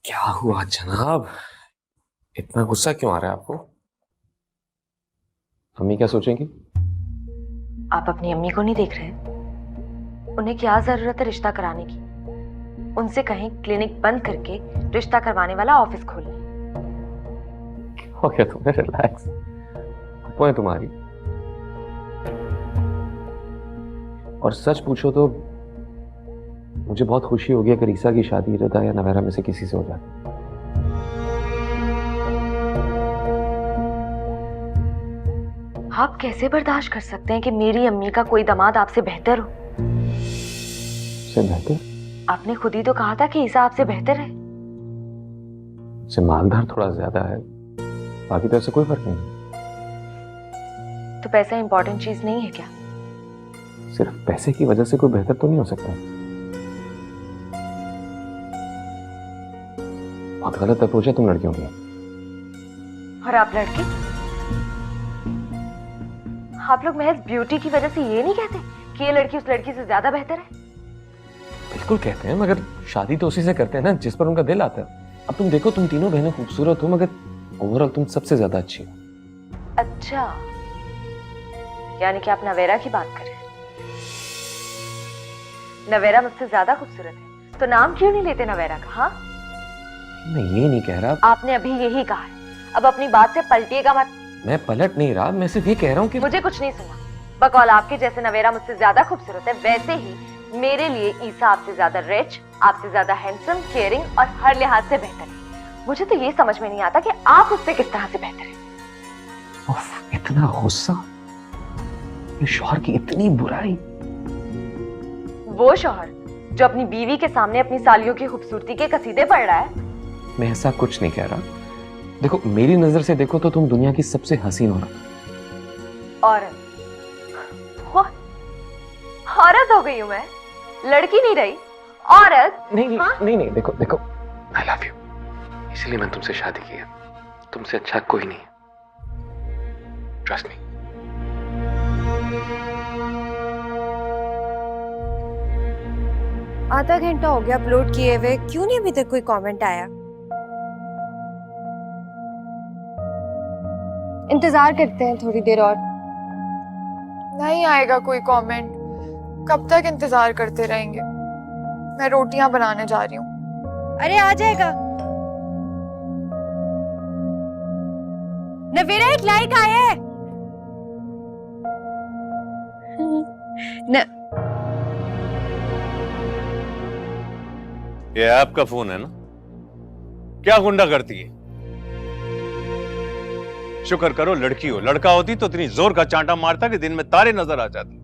क्या हुआ जनाब? इतना गुस्सा क्यों आ रहा है आपको? अम्मी क्या सोचेंगी? आप अपनी अम्मी को नहीं देख रहे? उन्हें क्या जरूरत है रिश्ता कराने की? उनसे कहें क्लिनिक बंद करके रिश्ता करवाने वाला ऑफिस खोल लें। हो गया तुम्हें? रिलैक्स। वो है तुम्हारी। और सच पूछो तो मुझे बहुत खुशी होगी अगर ईसा की शादी रिदा या नवेरा में से किसी से हो जाए। आप कैसे बर्दाश्त कर सकते हैं कि मेरी अम्मी का कोई दामाद आपसे बेहतर हो? से बेहतर? आपने खुद ही तो कहा था कि ईसा आपसे बेहतर है। से मालदार थोड़ा ज्यादा है, बाकी तो ऐसे कोई फर्क नहीं। तो पैसा इंपॉर्टेंट चीज नहीं है क्या? सिर्फ पैसे की वजह से कोई बेहतर तो नहीं हो सकता। बहुत गलत अप्रोच है तुम लड़कियों की। और आप लड़के, आप लोग महज ब्यूटी की वजह से ये नहीं कहते कि ये लड़की उस लड़की से ज्यादा बेहतर है? बिल्कुल कहते हैं, मगर शादी तो उसी से करते हैं ना जिस पर उनका दिल आता है। अब तुम देखो, तुम तीनों बहनें खूबसूरत हो, मगर ओवरऑल तुम सबसे ज्यादा अच्छी हो। अच्छा, यानी कि आप नवेरा की बात कर रहे हैं? नवेरा मुझसे ज्यादा खूबसूरत है तो नाम क्यों नहीं लेते नवेरा का? हाँ, मैं ये नहीं कह रहा। आपने अभी यही कहा है, अब अपनी बात से पलटिएगा मत। मैं पलट नहीं रहा, मैं सिर्फ ये कह रहा हूँ कि मुझे कुछ नहीं सुना। बकौल आपके जैसे नवेरा मुझसे ज्यादा खूबसूरत है, वैसे ही मेरे लिए ईसा आपसे ज्यादा रिच, आपसे ज्यादा हैंडसम, केयरिंग और हर लिहाज से बेहतर है। मुझे तो ये समझ में नहीं आता कि आप उससे किस तरह से बेहतर हैं। उफ, इतना गुस्सा, ये शौहर की इतनी बुराई। वो शौहर जो अपनी बीवी के सामने अपनी सालियों की खूबसूरती के कसीदे पढ़ रहा है। मैं ऐसा कुछ नहीं कह रहा। देखो, मेरी नजर से देखो तो तुम दुनिया की सबसे हसीन औरत। औरत? औरत हो गई हूं मैं, लड़की नहीं रही, औरत। नहीं नहीं, हाँ? नहीं नहीं, देखो देखो, आई लव यू, इसलिए मैंने तुमसे शादी की है। तुमसे अच्छा कोई नहीं, ट्रस्ट मी। आधा घंटा हो गया अपलोड किए हुए, क्यों नहीं अभी तक कोई कमेंट आया? इंतजार करते हैं थोड़ी देर और। नहीं आएगा कोई कमेंट। कब तक इंतजार करते रहेंगे? मैं रोटियां बनाने जा रही हूँ। अरे आ जाएगा। नवीरा, एक लाइक आया है। न ये आपका फोन है ना? क्या गुंडा करती है? शुक्र करो लड़की हो, लड़का होती तो इतनी जोर का चांटा मारता कि दिन में तारे नजर आ जाते।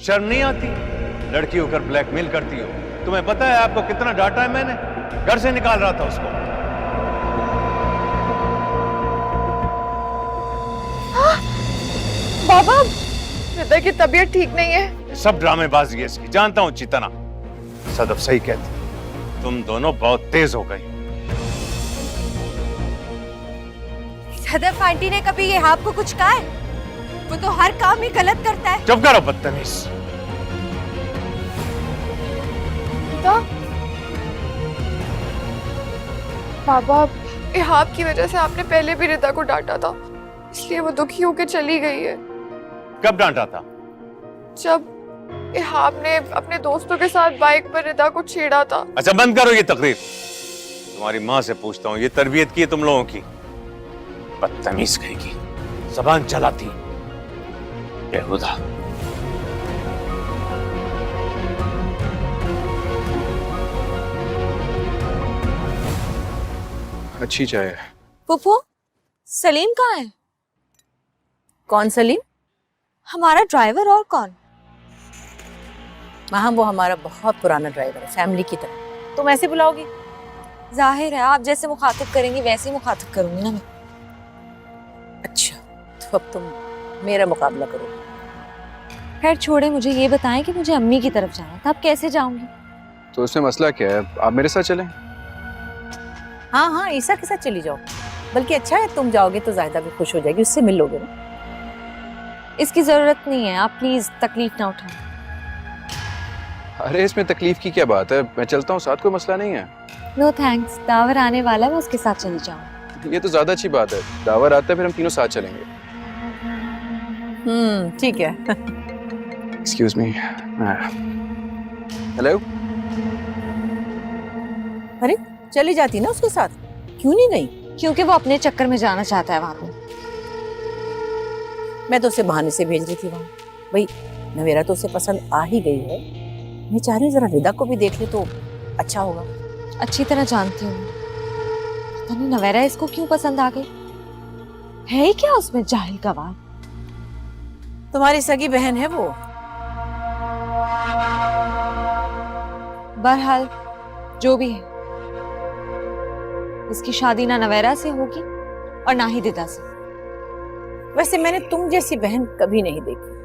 शर्म नहीं आती? लड़की होकर ब्लैकमेल करती हो। तुम्हें पता है आपको कितना डांटा है मैंने? घर से निकाल रहा था उसको। बाबा, रिदा की तबीयत ठीक नहीं है। सब ड्रामेबाजी है इसकी, जानता हूं चितना। सदफ सही कहती, तुम दोनों बहुत तेज हो गई। सदफ आंटी ने कभी ये आपको कुछ कहा है? वो तो हर काम ही गलत करता है। चुप करो बदतमीज। रिदा, बाबा, इहाब की वजह से आपने पहले भी रिदा को डांटा था, इसलिए वो दुखी होकर चली गई है। कब डांटा था? जब इहाब ने अपने दोस्तों के साथ बाइक पर रिदा को छेड़ा था। अच्छा बंद करो ये तकरीर। तुम्हारी माँ से पूछता हूँ, ये तरबियत की है तुम लोगों की? बदतमीज कहेगी, जबान चलाती बेहुदा। अच्छी चाय है। फूफू, सलीम कहाँ है? कौन सलीम? हमारा ड्राइवर। और कौन? हाँ, वो हमारा बहुत पुराना ड्राइवर है, फैमिली की तरह। तुम ऐसे बुलाओगी? जाहिर है आप जैसे मुखातिब करेंगी वैसे ही मुखातिब करूंगी ना मैं। अच्छा, तो अब तुम मेरा मुकाबला करो। खैर छोड़े, मुझे ये बताएं कि मुझे अम्मी की तरफ जाना था, अब कैसे जाऊंगी? तो उसमें मसला क्या है? आप मेरे साथ चलें। हाँ हाँ, ईसा के साथ चली जाओ। बल्कि अच्छा है, तुम जाओगे तो जाहिदा भी खुश हो जाएगी, उससे मिल लोगे ना। इसकी जरूरत नहीं है, आप प्लीज तकलीफ ना उठाएं। अरे इसमें तकलीफ की क्या बात है, मैं चलता हूँ साथ, कोई मसला नहीं है। नो थैंक्स, दावर आने वाला है, मैं उसके साथ चली जाऊँ। ये तो ज्यादा अच्छी बात है, दावर आता है फिर हम तीनों साथ चलेंगे। ठीक है। Excuse me. हेलो। अरे चली जाती ना उसके साथ, क्यों नहीं गई? क्योंकि वो अपने चक्कर में जाना चाहता है वहां पे। मैं तो उसे बहाने से भेज रही थी वहां। भाई नवेरा तो उसे पसंद आ ही गई है, मैं चाह रही हूँ जरा रिदा को भी देख ले तो अच्छा होगा। अच्छी तरह जानती हूँ, पता नहीं नवेरा इसको क्यों पसंद आ गई। है ही क्या उसमें जाहिल गवार। तुम्हारी सगी बहन है वो। बहरहाल जो भी है, इसकी शादी ना नवेरा से होगी और ना ही दिदा से। वैसे मैंने तुम जैसी बहन कभी नहीं देखी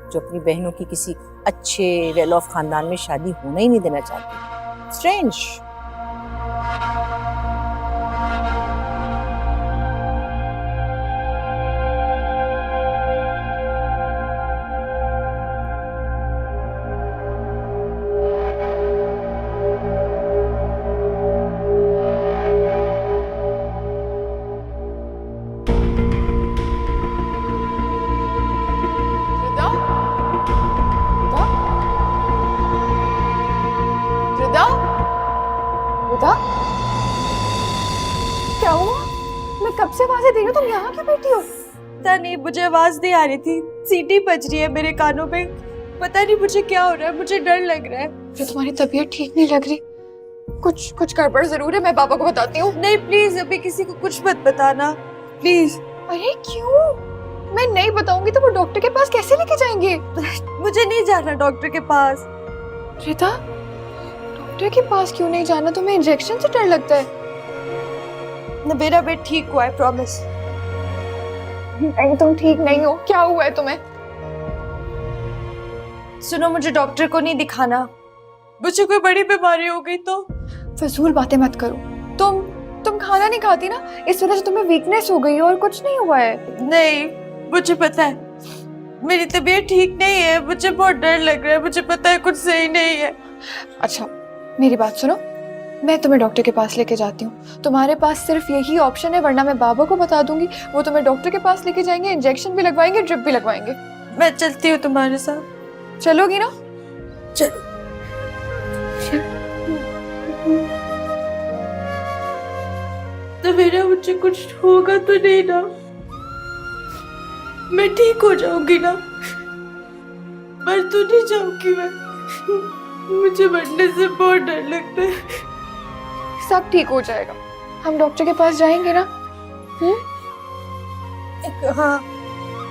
जो अपनी बहनों की किसी अच्छे वेल ऑफ खानदान में शादी होना ही नहीं देना चाहती। स्ट्रेंज। रिदा? रिदा? रिदा? रिदा? क्या हुआ? मैं कब से आवाजें दे रही हूँ, तुम यहाँ क्यों बैठी हो? पता नहीं, मुझे आवाज नहीं आ रही थी, सीटी बज रही है मेरे कानों पे। पता नहीं मुझे क्या हो रहा है, मुझे डर लग रहा है। जो तुम्हारी तबीयत ठीक नहीं लग रही, कुछ गड़बड़ जरूर है। मैं पापा को बताती हूँ। नहीं प्लीज, अभी किसी को कुछ मत बताना प्लीज। अरे क्यों? मैं नहीं बताऊंगी तो वो डॉक्टर के पास कैसे लेके जाएंगे? मुझे नहीं जाना डॉक्टर के पास। रिदा, डॉक्टर के पास क्यों नहीं जाना? तुम्हें इंजेक्शन से डर लगता है? मेरा बेट ठीक हुआ है, प्रॉमिस। नहीं, तुम ठीक नहीं हो। क्या हुआ है तुम्हें? सुनो, मुझे डॉक्टर को नहीं दिखाना, मुझे कोई बड़ी बीमारी हो गई तो। फजूल बातें मत करो। तुम खाना नहीं खाती ना, इस वजह से तुम्हें वीकनेस हो गई है और कुछ नहीं हुआ है। नहीं, मुझे पता है मेरी तबीयत ठीक नहीं है, मुझे बहुत डर लग रहा है, मुझे पता है कुछ सही नहीं है। अच्छा मेरी बात सुनो, मैं तुम्हें डॉक्टर के पास लेके जाती हूँ। तुम्हारे पास सिर्फ यही ऑप्शन है, वरना मैं बाबा को बता दूंगी, वो तुम्हें डॉक्टर के पास लेके जाएंगे, इंजेक्शन भी लगवाएंगे, ड्रिप भी लगवाएंगे। मैं चलती हूँ तुम्हारे साथ। चलोगी ना? चलो। तो मेरा मुझे कुछ होगा तो नहीं ना? मैं ठीक हो जाऊंगी ना? मर तो नहीं जाऊंगी मैं? मुझे मरने से बहुत डर लगता है। सब ठीक हो जाएगा, हम डॉक्टर के पास जाएंगे ना? हाँ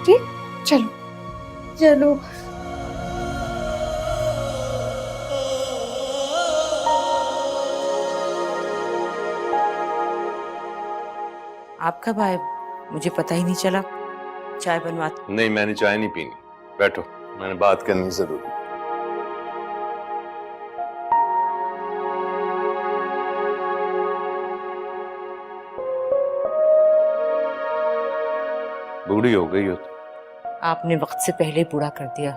ठीक, चलो। चलो। आप कब आए? मुझे पता ही नहीं चला। चाय बनवा। नहीं, मैंने चाय नहीं पीनी, बैठो, मैंने बात करनी जरूरी। बूढ़ी हो गई हो तो। आपने वक्त से पहले बूढ़ा कर दिया।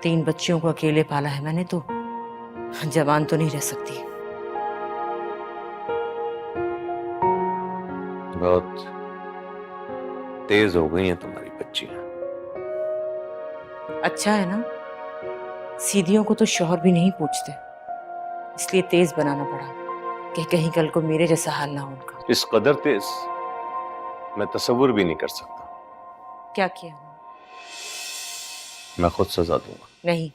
3 बच्चियों को अकेले पाला है मैंने, तो जवान तो नहीं रह सकती। बहुत तेज हो गई हैं तुम्हारी बच्चियां। अच्छा है ना, सीधियों को तो शौहर भी नहीं पूछते, इसलिए तेज बनाना पड़ा कि कहीं कल को मेरे जैसा हाल ना हो उनका। इस कदर तेज मैं तसव्वुर भी नहीं कर सकता। क्या किया? मैं खुद सजा दूंगा। नहीं,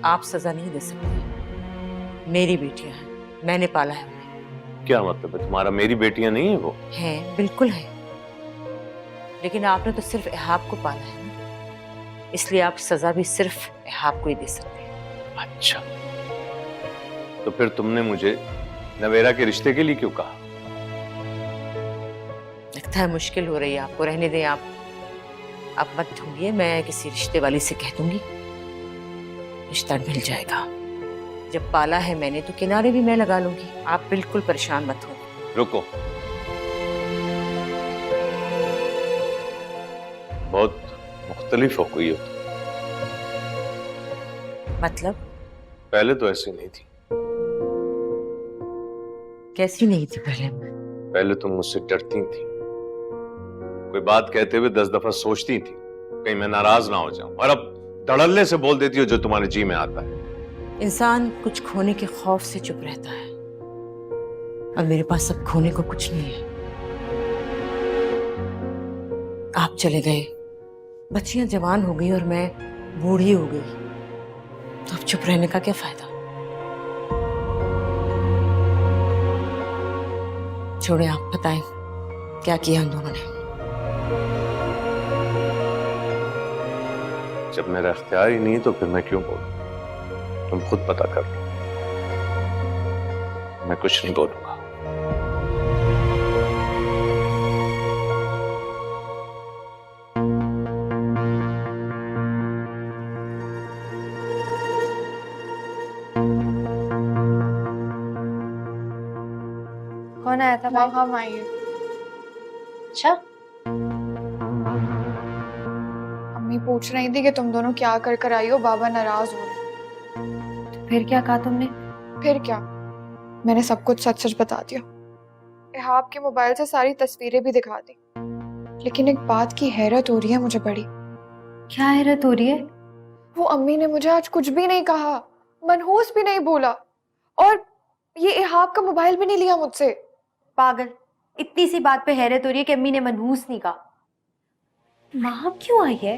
आप सजा नहीं दे सकते। मेरी बेटियां हैं, मैंने पाला है उन्हें। क्या मतलब है तुम्हारा? मेरी बेटियां नहीं है वो? हैं, बिल्कुल है, लेकिन आपने तो सिर्फ इहाब को पाला है ना, इसलिए आप सजा भी सिर्फ इहाब को ही दे सकते हैं। अच्छा, तो फिर तुमने मुझे नवेरा के रिश्ते के लिए क्यों कहा? लगता है मुश्किल हो रही है आपको। रहने दें, आप मत ढूंढिए, मैं किसी रिश्ते वाली से कह दूंगी, रिश्ता मिल जाएगा। जब पाला है मैंने तो किनारे भी मैं लगा लूंगी। आप बिल्कुल परेशान मत हो। रुको, बहुत मुख्तलिफ हो गई हो तुम। मतलब पहले तो ऐसी नहीं थी। कैसी नहीं थी पहले? पहले तुम मुझसे डरती थी, कोई बात कहते हुए 10 दफा सोचती थी कहीं मैं नाराज ना हो जाऊं, और अब धड़ल्ले से बोल देती हो जो तुम्हारे जी में आता है। इंसान कुछ खोने के खौफ से चुप रहता है। अब मेरे पास अब खोने को कुछ नहीं है। आप चले गए, बच्चियां जवान हो गई और मैं बूढ़ी हो गई, तो अब चुप रहने का क्या फायदा? छोड़े, आप बताएं क्या किया उन दोनों ने? जब मेरा इख्तियार ही नहीं तो फिर मैं क्यों बोलूं? तुम खुद पता कर लो। मैं कुछ नहीं बोलूंगा। कौन आया था भाई? हम आइए। अच्छा, अम्मी पूछ रही थी कि तुम दोनों क्या कर कर आई हो, बाबा नाराज हो रहे। फिर क्या कहा तुमने? फिर क्या, मैंने सब कुछ सच सच बता दिया। इहाब के मोबाइल से सारी तस्वीरें भी दिखा दी। लेकिन एक बात की हैरत हो रही है मुझे बड़ी। क्या हैरत हो रही है? वो अम्मी ने मुझे आज कुछ भी नहीं कहा, मनहूस भी नहीं बोला, और ये इहाब का मोबाइल भी नहीं लिया मुझसे। पागल, इतनी सी बात पे हैरत हो रही है कि अम्मी ने मनहूस नहीं कहा। माँ क्यों आई है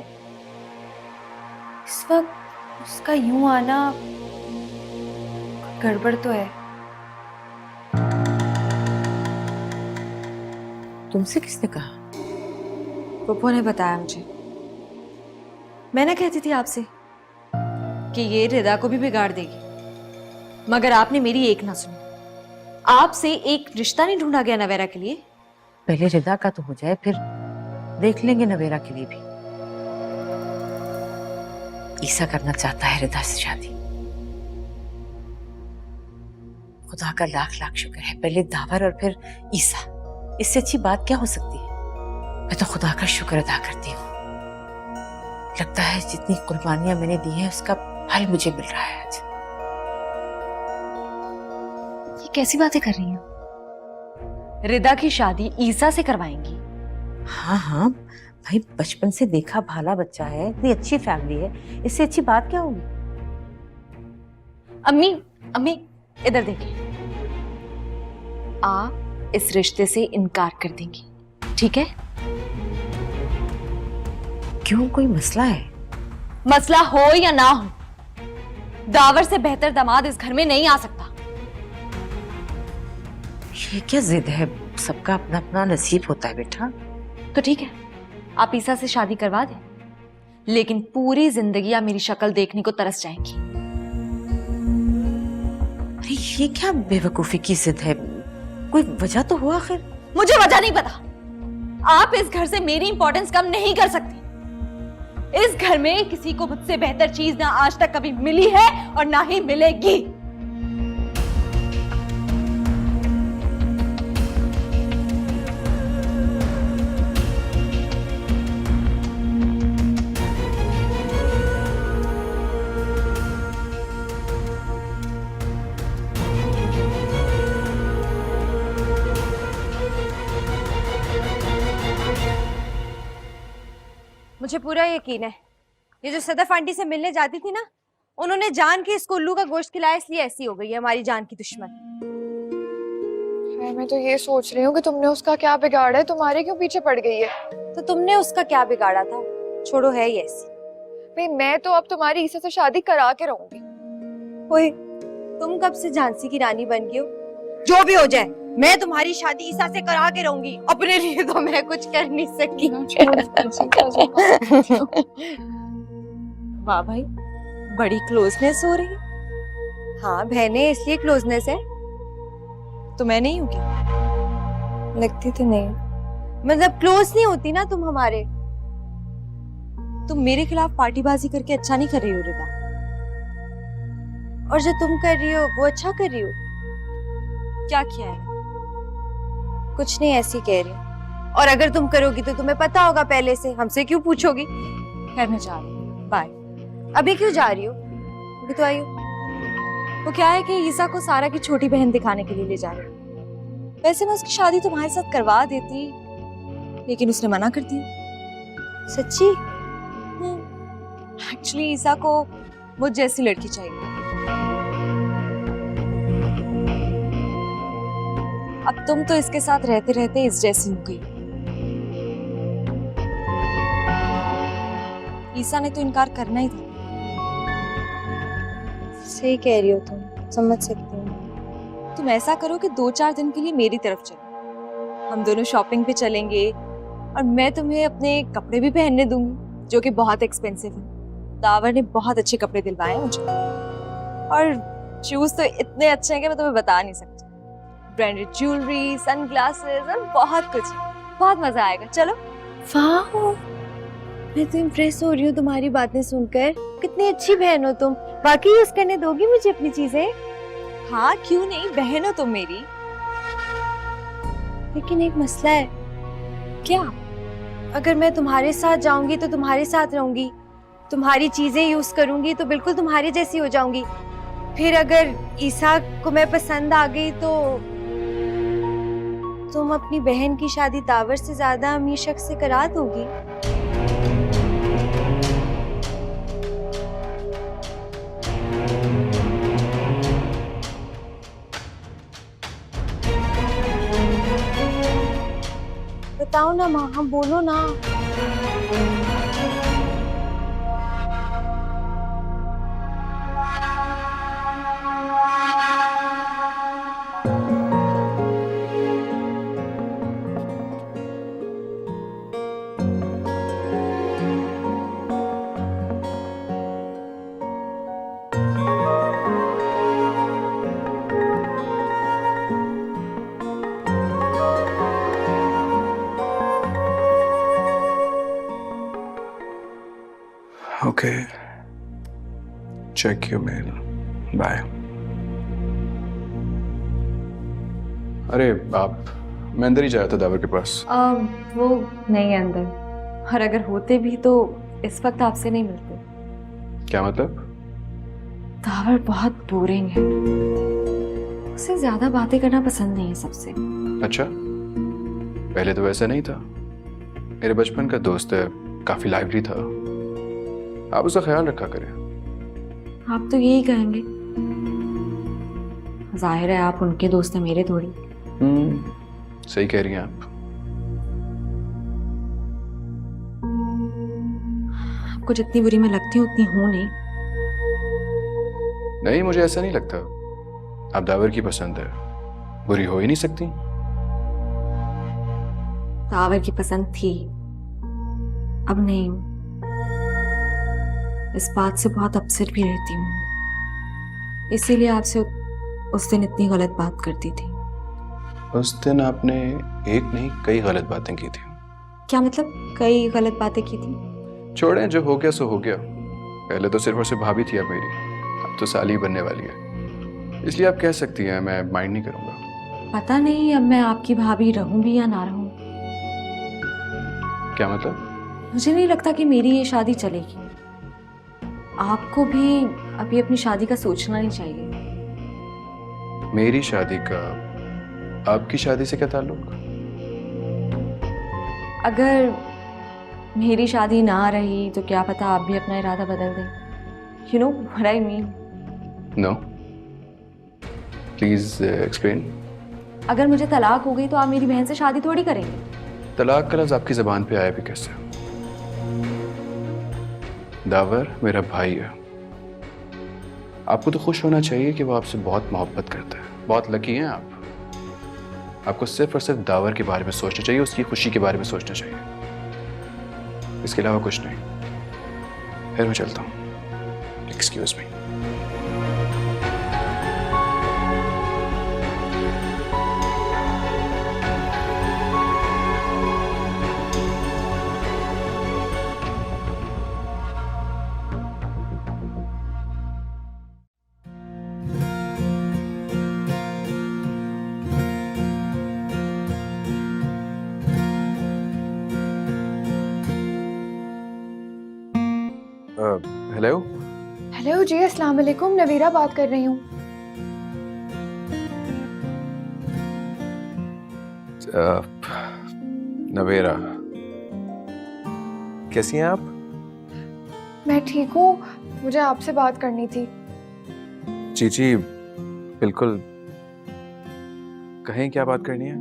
इस वक्त? उसका यूं आना, गड़बड़ तो है। तुमसे किसने कहा? पप्पू ने बताया मुझे। मैंने कहती थी आपसे कि ये रिदा को भी बिगाड़ देगी, मगर आपने मेरी एक ना सुनी। आपसे एक रिश्ता नहीं ढूंढा गया नवेरा के लिए? पहले रिदा का तो हो जाए, फिर देख लेंगे नवेरा के लिए भी। ईसा करना चाहता है रिदा से शादी। खुदा का लाख लाख शुक्र है, पहले दावर और फिर ईसा। इससे अच्छी बात क्या हो सकती है? मैं तो खुदा का शुक्र अदा करती हूँ। लगता है जितनी कुर्बानियां मैंने दी हैं उसका फल मुझे मिल रहा है आज। ये कैसी बातें कर रही हैं? रिदा की शादी ईसा से करवाएंगी? हाँ हाँ भाई, बचपन से देखा भाला बच्चा है, इतनी अच्छी फैमिली है, इससे अच्छी बात क्या होगी? अम्मी, अम्मी इधर देखिए। आप इस रिश्ते से इनकार कर देंगी, ठीक है? क्यों, कोई मसला है? मसला हो या ना हो, दावर से बेहतर दामाद इस घर में नहीं आ सकता। ये क्या जिद है? सबका अपना अपना नसीब होता है बेटा। तो ठीक है, आप ईसा से शादी करवा दें, लेकिन पूरी जिंदगी आप मेरी शक्ल देखने को तरस जाएंगी। अरे ये क्या बेवकूफी की जिद है? कोई वजह तो हो आखिर। मुझे वजह नहीं पता। आप इस घर से मेरी इंपॉर्टेंस कम नहीं कर सकती। इस घर में किसी को मुझसे बेहतर चीज ना आज तक कभी मिली है और ना ही मिलेगी। मुझे पूरा यकीन है ये जो सदफ आंटी से मिलने जाती थी ना, उन्होंने जान के इसको उल्लू का गोश्त खिलाया, इसलिए ऐसी हो गई है हमारी जान की दुश्मन। मैं तो ये सोच रही हूँ कि तुमने उसका क्या बिगाड़ा है, तुम्हारे क्यों पीछे पड़ गई है? तो तुमने उसका क्या बिगाड़ा था? छोड़ो, है ही ऐसी। भाई मैं तो अब तुम्हारी ईसा से शादी करा के रहूंगी। ओए, तुम कब से झांसी की रानी बन गई हो? जो भी हो जाए, मैं तुम्हारी शादी ईसा से करा के रहूंगी। अपने लिए तो मैं कुछ कर नहीं सकी। वाह भाई, बड़ी क्लोजनेस हो रही है। हाँ बहने, इसलिए क्लोजनेस है। तो मैं नहीं हूँ क्या? लगती तो नहीं। मतलब क्लोज नहीं होती ना तुम हमारे। तुम मेरे खिलाफ पार्टीबाजी करके अच्छा नहीं कर रही हो रिदा, और जो तुम कर रही हो वो अच्छा कर रही हो। क्या किया है? कुछ नहीं, ऐसी कह रही हूँ। और अगर तुम करोगी तो तुम्हें पता होगा पहले से, हमसे क्यों पूछोगी? खैर मैं जा रही हूँ, बाय। अभी क्यों जा रही हो? अभी तो आई हो। वो क्या है कि ईसा को सारा की छोटी बहन दिखाने के लिए ले जा रही हूँ। वैसे मैं उसकी शादी तुम्हारे साथ करवा देती, लेकिन उसने मना कर दिया। सच्ची? एक्चुअली ईसा को मुझ जैसी लड़की चाहिए। अब तुम तो इसके साथ रहते रहते इस जैसी हो गई। ईसा ने तो इनकार करना ही था। सही कह रही हो तुम, समझ सकती हूँ। तुम ऐसा करो कि 2-4 दिन के लिए मेरी तरफ चलो, हम दोनों शॉपिंग पे चलेंगे और मैं तुम्हें अपने कपड़े भी पहनने दूंगी जो कि बहुत एक्सपेंसिव है। दावर ने बहुत अच्छे कपड़े दिलवाए हैं मुझे, और शूज तो इतने अच्छे हैं कि मैं तुम्हें बता नहीं सकती। ब्रांडेड ज्वेलरी, सनग्लासेस और बहुत कुछ। बहुत मजा आएगा, चलो। वाह, मैं तो इम्प्रेस हो रही हूँ तुम्हारी बातें सुनकर। कितनी अच्छी बहन हो तुम। बाकी यूज करने दोगी मुझे अपनी चीजें? हाँ, क्यों नहीं, बहन हो तुम मेरी। लेकिन एक मसला है। क्या? अगर मैं तुम्हारे साथ जाऊंगी तो तुम्हारे साथ रहूंगी, तुम्हारी चीजें यूज करूंगी तो बिल्कुल तुम्हारी जैसी हो जाऊंगी। फिर अगर ईसा को मैं पसंद आ गई तो तुम अपनी बहन की शादी दावर से ज्यादा अमीर शख्स से करा दोगी। बताओ ना माँ, हम बोलो ना। Okay, check your mail, bye. अरे आप, मैं अंदर ही जाया था दावर के पास। वो नहीं है अंदर, और अगर होते भी तो इस वक्त आपसे नहीं मिलते। क्या मतलब? दावर बहुत बोरिंग है, उसे ज्यादा बातें करना पसंद नहीं है सबसे। अच्छा, पहले तो वैसा नहीं था। मेरे बचपन का दोस्त है, काफी लाइवली था। आप उसका ख्याल रखा करें। आप तो यही कहेंगे। जाहिर है आप उनके दोस्त हैं, मेरे थोड़ी। सही कह रही हैं आप। आपको जितनी बुरी मैं लगती हूँ उतनी हूँ नहीं। नहीं, मुझे ऐसा नहीं लगता। आप दावर की पसंद है, बुरी हो ही नहीं सकती। दावर की पसंद थी, अब नहीं हूँ। इस बात से बहुत अपसेट भी रहती हूँ, इसीलिए आपसे उस दिन इतनी गलत बात करती थी। उस दिन आपने एक नहीं कई गलत बातें की थी। क्या मतलब कई गलत बातें की थी? छोड़ें, जो हो गया सो हो गया। पहले तो सिर्फ और सिर्फ भाभी थी आप मेरी, अब तो साली बनने वाली है, इसलिए आप कह सकती हैं, मैं माइंड नहीं करूंगा। पता नहीं अब मैं आपकी भाभी रहूं भी या ना रहूं। क्या मतलब? मुझे नहीं लगता कि मेरी ये शादी चलेगी। आपको भी अभी अपनी शादी का सोचना नहीं चाहिए। मेरी शादी का आपकी शादी से क्या ताल्लुक? अगर मेरी शादी ना रही तो क्या पता आप भी अपना इरादा बदल दें। You know what I mean? No, please explain. अगर मुझे तलाक हो गई तो आप मेरी बहन से शादी थोड़ी करेंगे। तलाक का लफ्ज आपकी जबान पे आया भी कैसे? दावर मेरा भाई है। आपको तो खुश होना चाहिए कि वो आपसे बहुत मोहब्बत करता है। बहुत लकी हैं आप। आपको सिर्फ और सिर्फ दावर के बारे में सोचना चाहिए, उसकी खुशी के बारे में सोचना चाहिए, इसके अलावा कुछ नहीं। फिर मैं चलता हूँ। Excuse me. हेलो। हेलो जी, अस्सलाम वालेकुम, नवीरा बात कर रही हूँ। नवेरा, कैसी हैं आप? मैं ठीक हूँ, मुझे आपसे बात करनी थी। जी जी बिल्कुल, कहें क्या बात करनी है?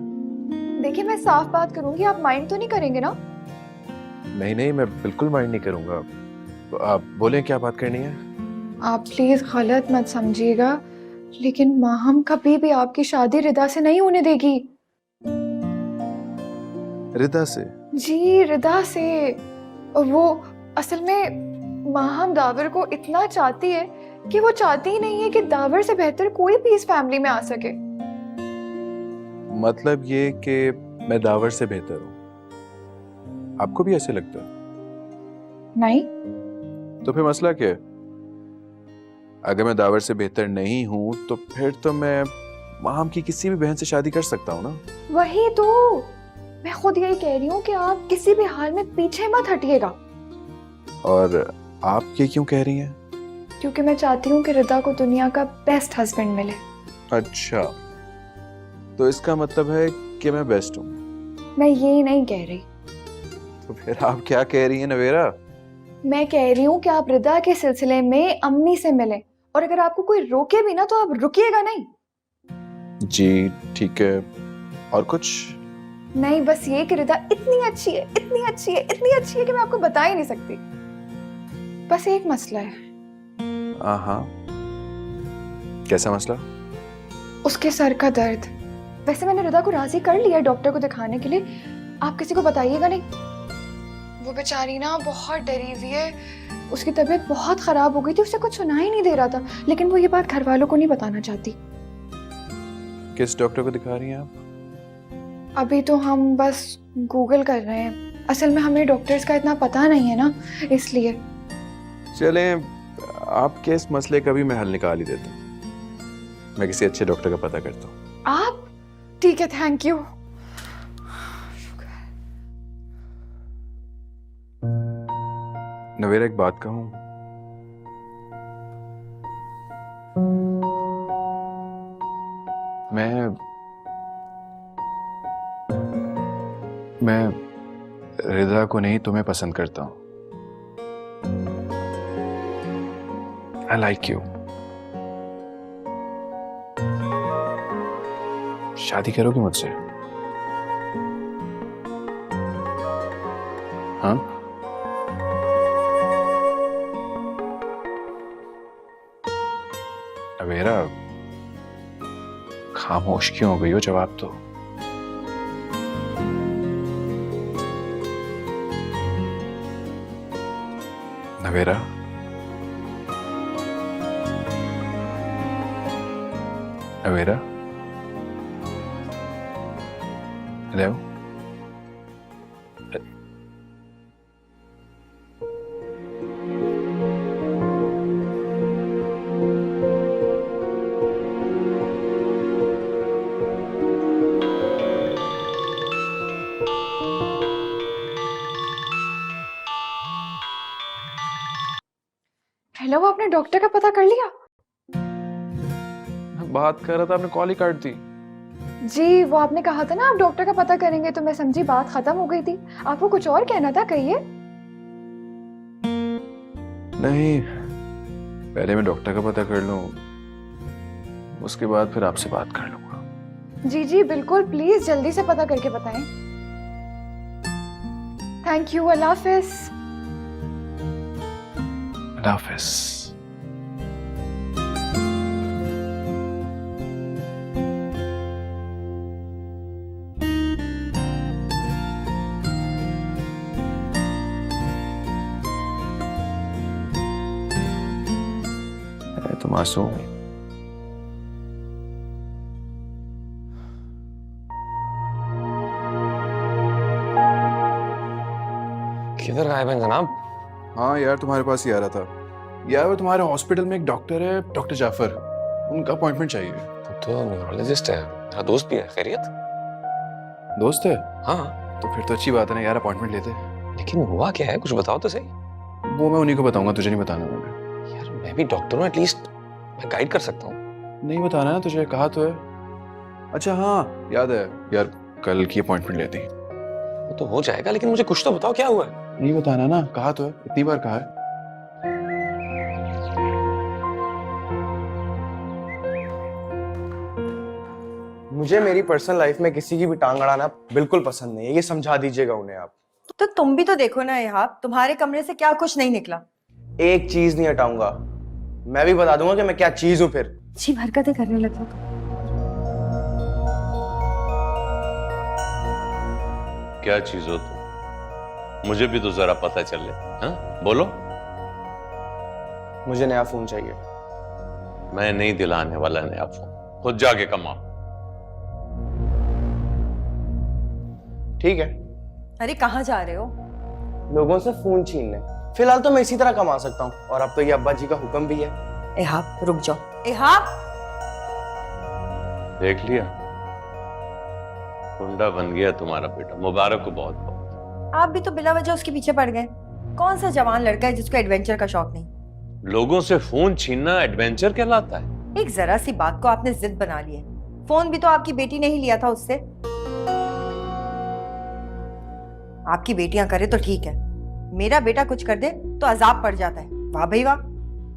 देखिए मैं साफ बात करूंगी, आप माइंड तो नहीं करेंगे ना? नहीं नहीं, मैं बिल्कुल माइंड नहीं करूंगा। तो आप बोलें क्या बात करनी है? आप प्लीज गलत मत समझिएगा, लेकिन माहम कभी भी आपकी शादी रिदा से नहीं होने देगी। रिदा से? जी रिदा से। और वो असल में माहम दावर को इतना चाहती है कि वो चाहती ही नहीं है कि दावर से बेहतर कोई भी इस फैमिली में आ सके। मतलब ये कि मैं दावर से बेहतर हूँ, आपको भी ऐसे लगता है? नहीं। तो फिर मसला क्या है? अगर मैं दावर से बेहतर नहीं हूं तो फिर तो मैं माहम की किसी भी बहन से शादी कर सकता हूं ना। वही तो मैं खुद यही कह रही हूँ कि आप किसी भी हाल में पीछे मत हटिएगा। और आप ये क्यों कह रही हैं? क्योंकि मैं चाहती हूँ कि रिदा को दुनिया का बेस्ट हस्बैंड मिले। अच्छा, तो इसका मतलब है कि मैं बेस्ट हूँ? मैं ये नहीं कह रही। तो फिर आप क्या कह रही हैं नवेरा? मैं कह रही हूँ कि आप रिदा के सिलसिले में अम्मी से मिलें, और अगर आपको कोई रोके भी ना तो आप रुकिएगा नहीं। जी ठीक है, और कुछ? नहीं, बस ये कि रिदा इतनी अच्छी है, इतनी अच्छी है, इतनी अच्छी है कि मैं आपको बता ही नहीं सकती। बस एक मसला है। हाँ, कैसा मसला? उसके सर का दर्द। वैसे मैंने रिदा को राजी कर लिया डॉक्टर को दिखाने के लिए, आप किसी को बताइएगा नहीं। वो बेचारी ना बहुत डरी हुई है, उसकी तबीयत बहुत खराब हो गई थी, उसे कुछ सुनाई नहीं दे रहा था, लेकिन वो ये बात घर वालों को नहीं बताना चाहती। किस डॉक्टर को दिखा रही हैं आप? अभी तो हम बस गूगल कर रहे हैं, असल में हमें डॉक्टर्स का इतना पता नहीं है ना, इसलिए। चलें, आपके इस मसले का भी मैं हल निकाल ही देता हूँ। मैं किसी अच्छे डॉक्टर का पता करता हूँ। आप? ठीक है, थैंक यू। नवेरा, एक बात कहूँ? मैं रिदा को नहीं तुम्हें पसंद करता हूँ। I like you। शादी करोगी मुझसे? हाँ? नवेरा, खामोश क्यों हो गई हो? जवाब दो। नवेरा, नवेरा, हेलो? हेलो, आपने डॉक्टर का पता कर लिया? बात कर रहा था, आपने कॉल ही काट दी। जी, वो आपने कहा था ना आप डॉक्टर का पता करेंगे, तो मैं समझी बात खत्म हो गई थी। आपको कुछ और कहना था, कहिए। नहीं, पहले मैं डॉक्टर का पता कर लूं, उसके बाद फिर आपसे बात कर लूंगा। जी जी बिल्कुल, प्लीज जल्दी से पता करके बताएं। थैंक यू, अल्लाह हाफिज। अल्लाह हाफिज। तो मासूम है। किधर गायब हैं जनाब? हाँ यार, तुम्हारे पास ही आ रहा था यार। वो तुम्हारे हॉस्पिटल में एक डॉक्टर है, डॉक्टर जाफर, उनका अपॉइंटमेंट चाहिए। तो न्यूरोलॉजिस्ट है, मेरा दोस्त भी है। खैरियत? दोस्त है? हाँ। तो फिर तो अच्छी बात है ना यार, अपॉइंटमेंट लेते। लेकिन हुआ क्या है, कुछ बताओ तो सही। वो मैं उन्हीं को बताऊंगा, तुझे नहीं बताना मैंने। यार मैं भी डॉक्टर हूँ, एटलीस्ट मैं गाइड कर सकता हूँ। नहीं बताना ना तुझे, कहा तो है। अच्छा हाँ याद है यार, कल की अपॉइंटमेंट लेती। वो तो हो जाएगा, लेकिन मुझे कुछ तो बताओ क्या हुआ है। नहीं बताना ना, कहा तो है, इतनी बार कहा है। मुझे मेरी पर्सनल लाइफ में किसी की भी टांग अड़ाना बिल्कुल पसंद नहीं है, ये समझा दीजिएगा उन्हें आप। तो तुम भी तो देखो ना यहाँ, तुम्हारे कमरे से क्या कुछ नहीं निकला। एक चीज नहीं हटाऊंगा, मैं भी बता दूंगा कि मैं क्या चीज हूँ फिर। अच्छी हरकतें करने लगे तो। क्या चीज हो तुम? मुझे भी तो जरा पता चले। हाँ बोलो। मुझे नया फोन चाहिए। मैं नहीं दिलाने वाला नया फोन, खुद जाके कमाओ। ठीक है। अरे कहाँ जा रहे हो? लोगों से फोन छीनने। फिलहाल तो मैं इसी तरह कमा सकता हूँ, और अब तो ये अब्बा जी का हुक्म भी है। एहाब रुक जाओ। एहाब देख लिया, गुंडा बन गया तुम्हारा बेटा, मुबारक हो बहुत बहुत। आप भी तो बिला वजह उसके पीछे पड़ गए। कौन सा जवान लड़का है जिसको एडवेंचर का शौक नहीं? लोगों से फोन छीनना एडवेंचर कहलाता है? एक जरा सी बात को आपने जिद बना ली है। फोन भी तो आपकी बेटी ने ही लिया था उससे। आपकी बेटियां करे तो ठीक है, मेरा बेटा कुछ कर दे तो अजाब पड़ जाता है। वाह भाई वाह।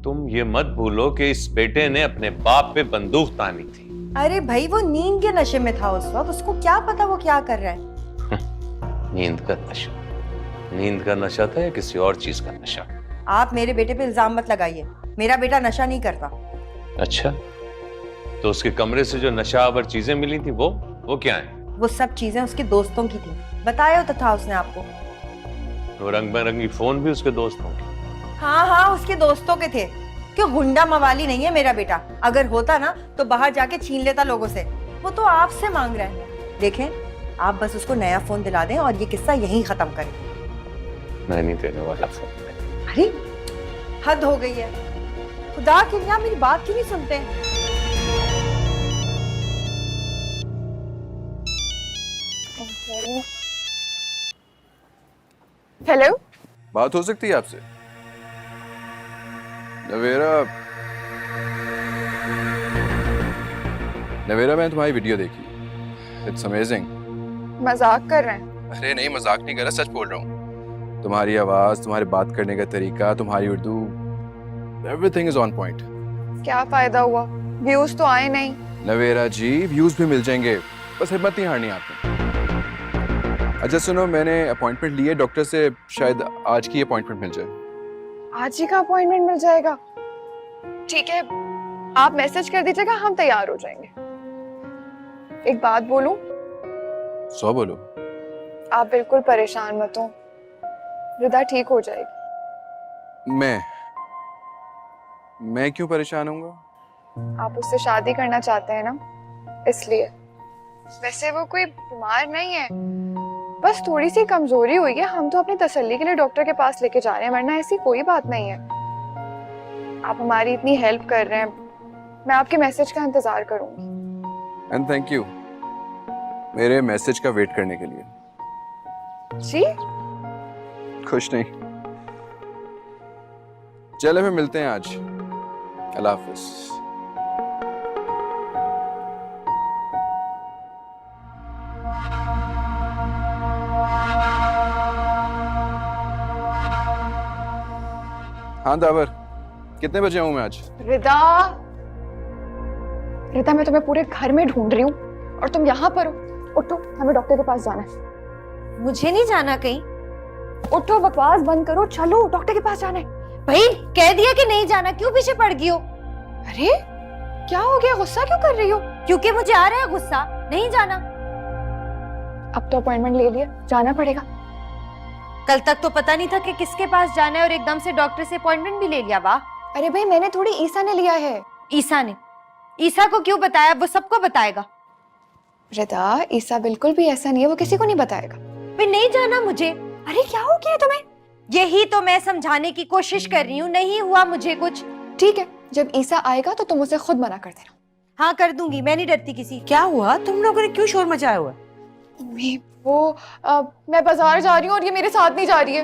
तुम ये मत भूलो कि इस बेटे ने अपने बाप पे बंदूक तानी थी। अरे भाई वो नींद के नशे में था उस वक्त, उसको क्या पता वो क्या कर रहा है। नींद का नशा? नींद का नशा था या किसी और चीज का नशा? आप मेरे बेटे पे इल्जाम मत लगाइए, मेरा बेटा नशा नहीं करता। अच्छा, तो उसके कमरे से जो नशावर चीजें मिली थी वो क्या है? वो सब चीजें उसके दोस्तों की थी, बताया तो था उसने आपको। तो रंग बिरंगी फोन भी उसके दोस्तों के? हाँ हाँ उसके दोस्तों के थे। क्यों गुंडा मवाली नहीं है मेरा बेटा, अगर होता ना तो बाहर जाके छीन लेता लोगों से। वो तो आपसे मांग रहा है। देखें आप बस उसको नया फोन दिला दें और ये किस्सा यहीं खत्म करें। मैं नहीं देने वाला फोन। अरे हद हो गई है, खुदा के लिए मेरी बात क्यों नहीं सुनते? हेलो, बात हो सकती है आपसे? नवेरा मैंने तुम्हारी वीडियो देखी, इट्स अमेजिंग। मजाक कर रहे हैं? अरे नहीं मजाक नहीं कर रहा, सच बोल रहा हूँ। तुम्हारी आवाज, तुम्हारे बात करने का तरीका, तुम्हारी Urdu, everything is on point. क्या फायदा हुआ, व्यूज तो आए नहीं। नवेरा जी व्यूज भी मिल जाएंगे, बस हिम्मत नहीं हारनी आपने। अच्छा सुनो, मैंने अपॉइंटमेंट ली है डॉक्टर से, शायद आज की अपॉइंटमेंट मिल जाए। आज ही का अपॉइंटमेंट मिल जाएगा? ठीक है, आप मैसेज कर दीजिएगा, हम तैयार हो जाएंगे। एक बात बोलूं? सो बोलो। आप बिल्कुल परेशान मत हो, रिदा ठीक हो जाएगी। मैं क्यों परेशान होऊंगा? आप उससे शादी करना चाहते हैं ना, इसलिए। वैसे वो कोई बीमार नहीं है, बस थोड़ी सी कमजोरी हुई है। हम तो अपनी तसल्ली के लिए डॉक्टर के पास लेके जा रहे हैं, वरना ऐसी कोई बात नहीं है। आप हमारी इतनी हेल्प कर रहे हैं, मैं आपके मैसेज का इंतजार करूंगी। एंड थैंक यू मेरे मैसेज का वेट करने के लिए। जी खुश नहीं। चलो फिर मिलते हैं आज। अल्लाह हाफिज। हाँ दावर, कितने बजे आऊं मैं आज? रिदा, रिदा मैं तुम्हें पूरे घर में ढूंढ रही हूँ और तुम यहाँ पर हो। उठो, हमें डॉक्टर के पास जाना है। मुझे नहीं जाना कहीं। उठो, बकवास बंद करो, चलो डॉक्टर के पास जाना है। भाई कह दिया कि नहीं जाना, क्यों पीछे पड़ गई हो? अरे क्या हो गया, गुस्सा क्यों कर रही हो? क्योंकि मुझे आ रहा है गुस्सा, नहीं जाना। अब तो अपॉइंटमेंट ले लिया, जाना पड़ेगा। कल तक तो पता नहीं था कि किसके पास जाना है और एकदम से डॉक्टर से अपॉइंटमेंट भी ले लिया। वाह। अरे भाई मैंने थोड़ी ईसा ने लिया है। ईसा ने? ईसा को क्यों बताया? वो सबको बताएगा। रिदा, ईसा बिल्कुल भी ऐसा नहीं है, वो किसी को नहीं बताएगा। भाई नहीं जाना मुझे। अरे क्या हो गया तुम्हें? यही तो मैं समझाने की कोशिश कर रही हूँ, नहीं हुआ मुझे कुछ। ठीक है, जब ईसा आएगा तो तुम उसे खुद मना कर देना। हाँ कर दूंगी, मैं नहीं डरती किसी। क्या हुआ? तुम लोगों ने क्यों शोर मचाया हुआ? मैं बाजार जा रही हूँ और ये मेरे साथ नहीं जा रही है।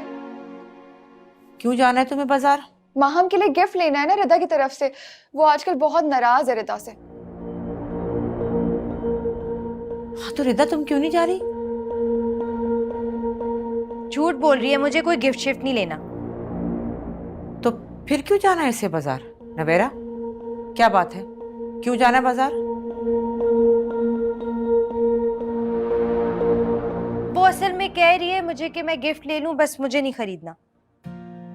क्यों जाना है तुम्हें बाजार? माहम के लिए गिफ्ट लेना है ना रिदा की तरफ से। वो आजकल बहुत नाराज है रिदा से। हाँ तो रिदा तुम क्यों नहीं जा रही? झूठ बोल रही है, मुझे कोई गिफ्ट शिफ्ट नहीं लेना। तो फिर क्यों जाना है इसे बाजार? नवेरा क्या बात है, क्यों जाना है बाजार? वो असल में कह रही है मुझे कि मैं गिफ्ट ले लूं, बस मुझे नहीं खरीदना।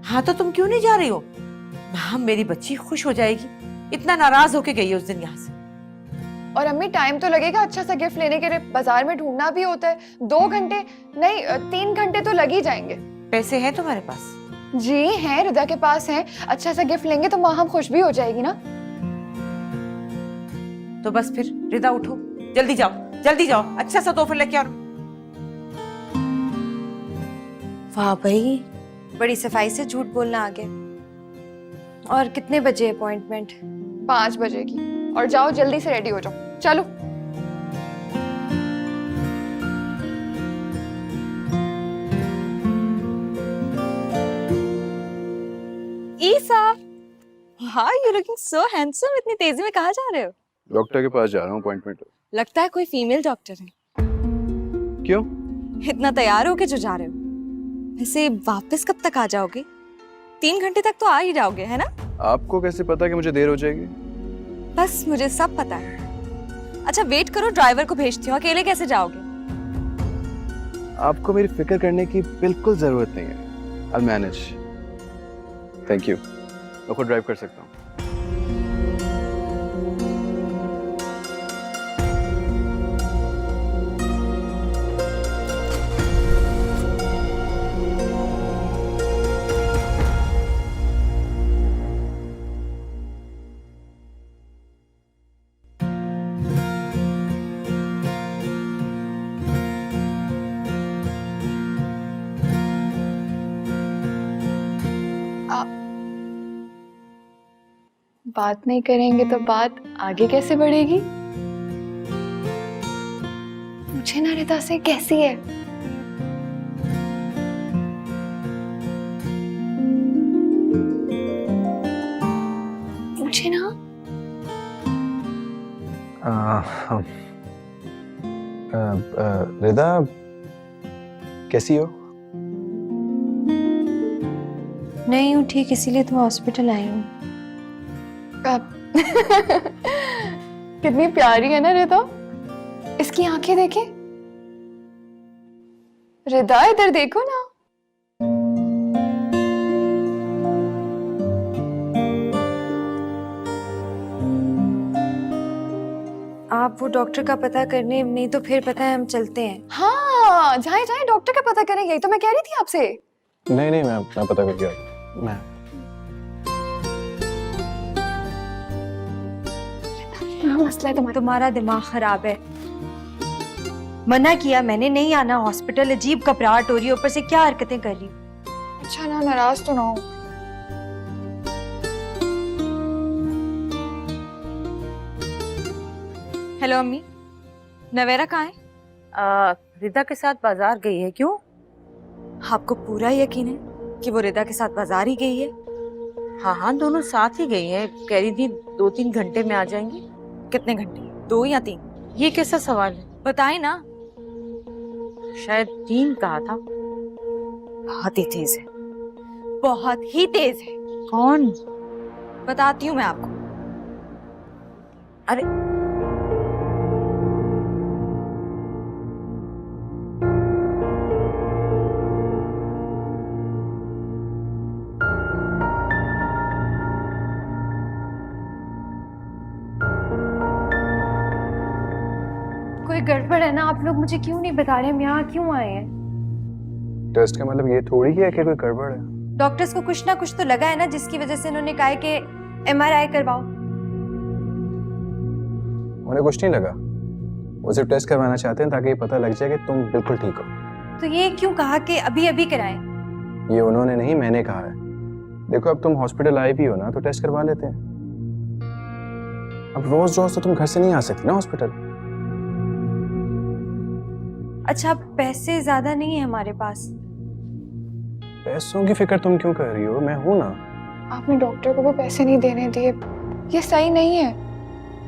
हाँ तो तुम क्यों नहीं जा रही हो? हाँ मेरी बच्ची खुश हो जाएगी, इतना नाराज होके गई है उस दिन यहाँ से। और अम्मी टाइम तो लगेगा अच्छा सा गिफ्ट लेने के लिए, बाजार में ढूंढना भी होता है। 2 घंटे नहीं 3 घंटे तो लग ही जाएंगे। पैसे हैं तुम्हारे पास? जी हैं, रिदा के पास हैं। अच्छा सा गिफ्ट लेंगे तो माहम खुश भी हो जाएगी ना। तो बस फिर रिदा उठो, जल्दी जाओ, अच्छा सा तोहफा लेके आओ। वाह भाई, बड़ी सफाई से झूठ बोलना आ गया। और कितने बजे अपॉइंटमेंट? 5 बजे की। और जाओ जल्दी से रेडी हो जाओ, चलो। ईसा, हाँ यू लुकिंग सो हैंडसम। इतनी तेजी में कहाँ जा रहे हो? डॉक्टर के पास जा रहा हूँ, अपॉइंटमेंट। लगता है कोई फीमेल डॉक्टर है। क्यों? इतना तैयार होके जो जा रहे हो। वैसे वापस कब तक आ जाओगे? 3 घंटे तक तो आ ही जाओगे, है ना? आपको कैसे पता कि मुझे देर हो जाएगी? बस मुझे सब पता है। अच्छा वेट करो, ड्राइवर को भेजती हूँ। अकेले कैसे जाओगे? आपको मेरी फिक्र करने की बिल्कुल जरूरत नहीं है। I'll manage. थैंक यू, मैं खुद ड्राइव कर सकता हूँ। बात नहीं करेंगे तो बात आगे कैसे बढ़ेगी? मुझे ना रिदा से कैसी है। मुझे ना रिदा कैसी हो? नहीं हूँ ठीक, इसीलिए तो हॉस्पिटल आई हूँ। कितनी प्यारी है ना रिदा। इसकी आंखें देखे। रिदा इधर देखो ना। आप वो डॉक्टर का पता करने, नहीं तो फिर पता है हम चलते हैं। हाँ जाए जाए, डॉक्टर का पता करेंगे। तो मैं कह रही थी आपसे। नहीं मैं पता कर गया। मैं मसला है तुम्हारा दिमाग खराब है। मना किया मैंने, नहीं आना हॉस्पिटल। अजीब घबराहट हो रही है, ऊपर से क्या हरकतें कर रही हो। अच्छा ना, नाराज तो ना हो। हेलो अम्मी, नवेरा कहाँ है? रिदा के साथ बाजार गई है। क्यों? आपको पूरा यकीन है कि वो रिदा के साथ बाजार ही गई है? हाँ दोनों साथ ही गई हैं। कह रही थी 2-3 घंटे में आ जाएंगी। कितने घंटे? 2 या 3? ये कैसा सवाल है? बताए ना। शायद 3 कहा था। बहुत ही तेज है, बहुत ही तेज है। कौन? बताती हूँ मैं आपको। अरे कोई गड़बड़ है ना? आप लोग मुझे क्यों नहीं बता रहे? हम यहाँ क्यों आए हैं? टेस्ट का मतलब ये थोड़ी है कि कोई गड़बड़ है। डॉक्टर्स को कुछ ना कुछ तो लगा है ना, जिसकी वजह से उन्होंने कहा है कि MRI करवाओ। उन्हें कुछ नहीं लगा, वो सिर्फ टेस्ट करवाना चाहते हैं ताकि ये पता लग जाए कि तुम बिल्कुल ठीक हो। तो ये क्यों कहा कि अभी अभी कराएं? ये उन्होंने नहीं, मैंने कहा है। देखो अब तुम हॉस्पिटल आई भी हो ना, तो टेस्ट करवा लेते हैं। अब रोज रोज तो तुम घर से नहीं आ सकती ना हॉस्पिटल। अच्छा पैसे ज्यादा नहीं है हमारे पास। पैसों की फिक्र तुम क्यों कर रही हो? मैं हूं ना। आपने डॉक्टर को भी पैसे नहीं देने दिए, ये सही नहीं है।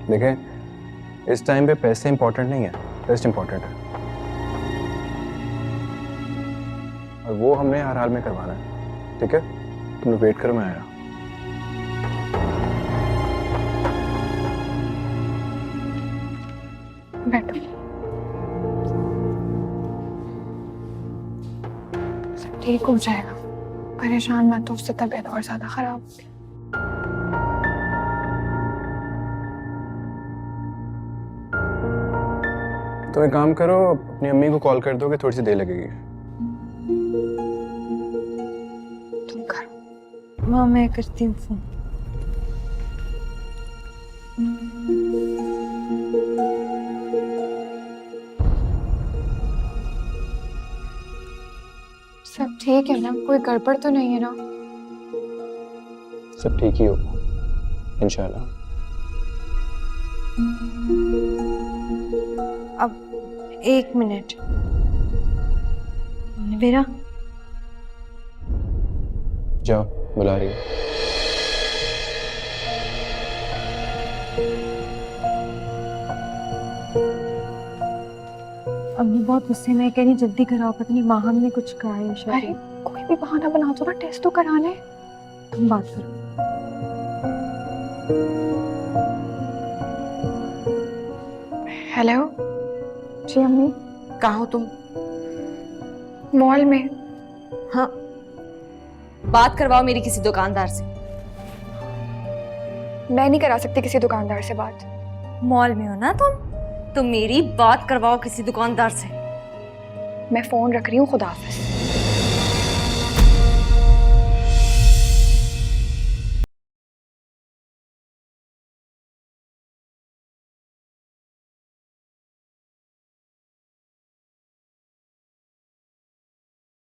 देखें, इस टाइम पे पैसे इंपॉर्टेंट नहीं है, टेस्ट इंपॉर्टेंट है, और वो हमने हर हाल में करवाना है। ठीक है, तुम वेट करो, मैं आया। बैठो, सब ठीक हो जाएगा, परेशान मत हो, उससे तबीयत और ज्यादा खराब होगी। तो एक काम करो, अपनी अम्मी को कॉल कर दो कि थोड़ी सी देर लगेगी। तुम करो। माँ मैं करती हूँ फोन। सब ठीक है ना? कोई गड़बड़ तो नहीं है ना? सब ठीक ही होगा इंशाल्लाह। अब 1 मिनट, नवेरा जाओ, बुला रही है। अम्मी बहुत गुस्से में कह रही जल्दी कराओ, पता नहीं माहम ने कुछ कहा है अरे शायद। कोई भी बहाना बना दो ना, टेस्ट तो कराने। तुम बात करो। हेलो जी अम्मी, कहाँ हो तुम? मॉल में। हाँ, बात करवाओ मेरी किसी दुकानदार से। मैं नहीं करा सकती किसी दुकानदार से बात। मॉल में हो ना तुम, तो मेरी बात करवाओ किसी दुकानदार से। मैं फोन रख रही हूँ, खुदा हाफिज।